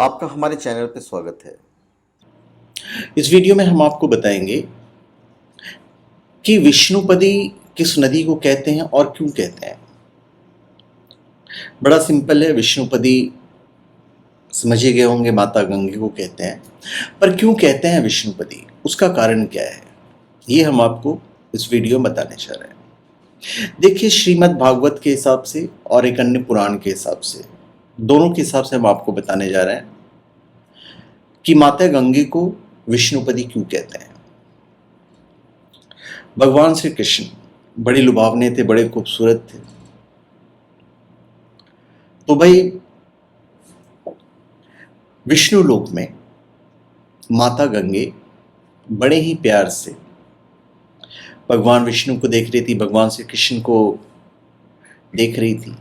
आपका हमारे चैनल पे स्वागत है। इस वीडियो में हम आपको बताएंगे कि विष्णुपदी किस नदी को कहते हैं और क्यों कहते हैं। बड़ा सिंपल है, विष्णुपदी समझ ही गए होंगे, माता गंगे को कहते हैं। पर क्यों कहते हैं विष्णुपदी, उसका कारण क्या है, ये हम आपको इस वीडियो में बताने जा रहे हैं। देखिए, श्रीमद् भागवत के हिसाब से और एक अन्य पुराण के हिसाब से, दोनों के हिसाब से हम आपको बताने जा रहे हैं कि माता गंगे को विष्णुपदी क्यों कहते हैं। भगवान श्री कृष्ण बड़े लुभावने थे, बड़े खूबसूरत थे। तो भाई विष्णु लोक में माता गंगे बड़े ही प्यार से भगवान विष्णु को देख रही थी, भगवान श्री कृष्ण को देख रही थी।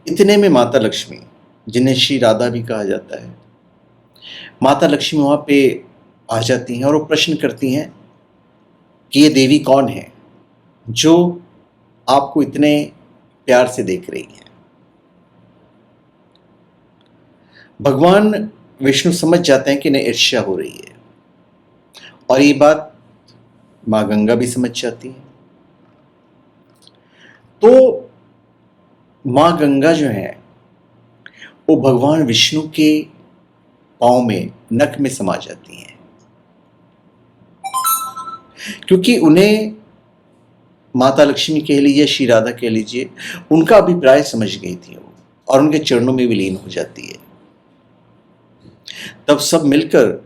इतने में माता लक्ष्मी, जिन्हें श्री राधा भी कहा जाता है, माता लक्ष्मी वहां पे आ जाती हैं और वो प्रश्न करती हैं कि ये देवी कौन है जो आपको इतने प्यार से देख रही है। भगवान विष्णु समझ जाते हैं कि इन्हें ईर्ष्या हो रही है, और ये बात मां गंगा भी समझ जाती है। तो मां गंगा जो है वो भगवान विष्णु के पांव में, नख में समा जाती हैं, क्योंकि उन्हें माता लक्ष्मी कह लीजिए, श्री राधा कह लीजिए, उनका अभिप्राय समझ गई थी वो, और उनके चरणों में विलीन हो जाती है। तब सब मिलकर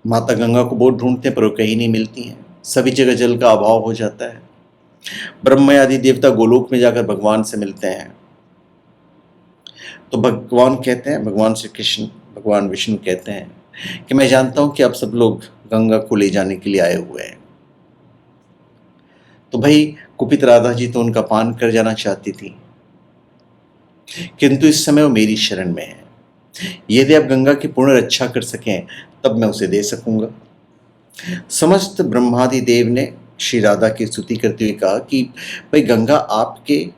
माता गंगा को बहुत ढूंढते हैं, पर वो कहीं नहीं मिलती हैं। सभी जगह जल का अभाव हो जाता है। ब्रह्मा आदि देवता गोलोक में जाकर भगवान से मिलते हैं। तो भगवान कहते हैं, भगवान श्री कृष्ण, भगवान विष्णु कहते हैं कि मैं जानता हूं कि आप सब लोग गंगा को ले जाने के लिए आए हुए हैं। तो भाई कुपित राधा जी तो उनका पान कर जाना चाहती थी, किंतु इस समय वो मेरी शरण में है। यदि आप गंगा की पूर्ण रक्षा कर सकें तब मैं उसे दे सकूंगा। समस्त ब्रह्मादि देव ने श्री राधा की स्तुति करते हुए कहा कि भाई गंगा आपके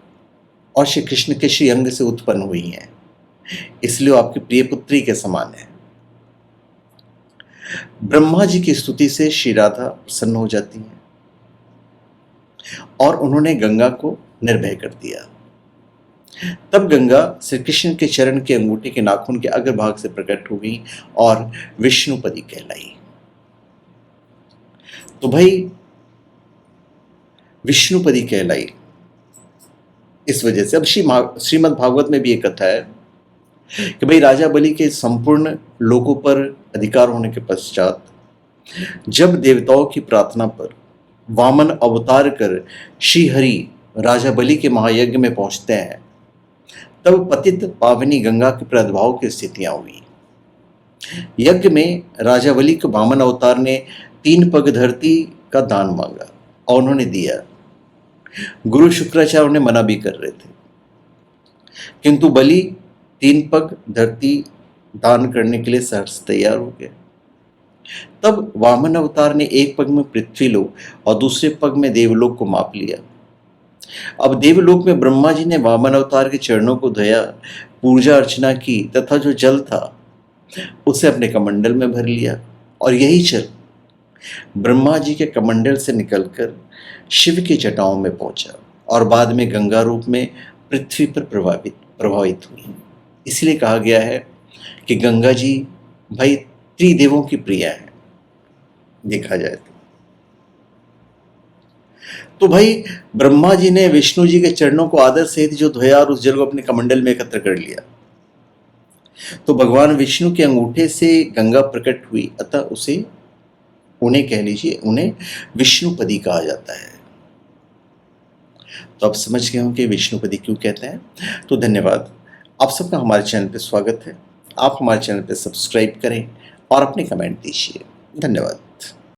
और श्री कृष्ण के श्री अंग से उत्पन्न हुई है, इसलिए वो आपकी प्रिय पुत्री के समान है। ब्रह्मा जी की स्तुति से श्री राधा प्रसन्न हो जाती हैं और उन्होंने गंगा को निर्भय कर दिया। तब गंगा श्री कृष्ण के चरण के अंगूठे के नाखून के अग्रभाग से प्रकट हो गई और विष्णुपदी कहलाई। तो भाई विष्णुपदी कहलाई इस वजह से। अब श्रीमद् भागवत में भी एक कथा है कि भाई राजा बलि के संपूर्ण लोगों पर अधिकार होने के पश्चात जब देवताओं की प्रार्थना पर वामन अवतार कर श्री हरि राजा बलि के महायज्ञ में पहुंचते हैं, तब पतित पावनी गंगा के प्रादुर्भाव की स्थितियां हुई। यज्ञ में राजा बलि के वामन अवतार ने 3 पग धरती का दान मांगा और उन्होंने दिया। गुरु शुक्राचार्य उन्हें मना भी कर रहे थे, किंतु बलि 3 पग धरती दान करने के लिए सहर्ष तैयार हो गए। तब वामन अवतार ने 1 पग में पृथ्वी लोक और दूसरे पग में देवलोक को माप लिया। अब देवलोक में ब्रह्मा जी ने वामन अवतार के चरणों को धोया, पूजा अर्चना की तथा जो जल था उसे अपने कमंडल में भर लिया, और यही जल ब्रह्मा जी के कमंडल से निकलकर शिव की जटाओं में पहुंचा और बाद में गंगा रूप में पृथ्वी पर प्रभावित हुई। इसलिए कहा गया है कि गंगा जी भाई त्रिदेवों की प्रिया है, देखा जाए तो भाई ब्रह्मा जी ने विष्णु जी के चरणों को आदर सहित जो धोया और उस जल को अपने कमंडल में एकत्र कर लिया, तो भगवान विष्णु के अंगूठे से गंगा प्रकट हुई, अतः उसे उन्हें कह लीजिए, उन्हें विष्णुपदी कहा जाता है। तो आप समझ गए हों कि विष्णुपदी क्यों कहते हैं। तो धन्यवाद, आप सबका हमारे चैनल पर स्वागत है। आप हमारे चैनल पर सब्सक्राइब करें और अपने कमेंट दीजिए। धन्यवाद।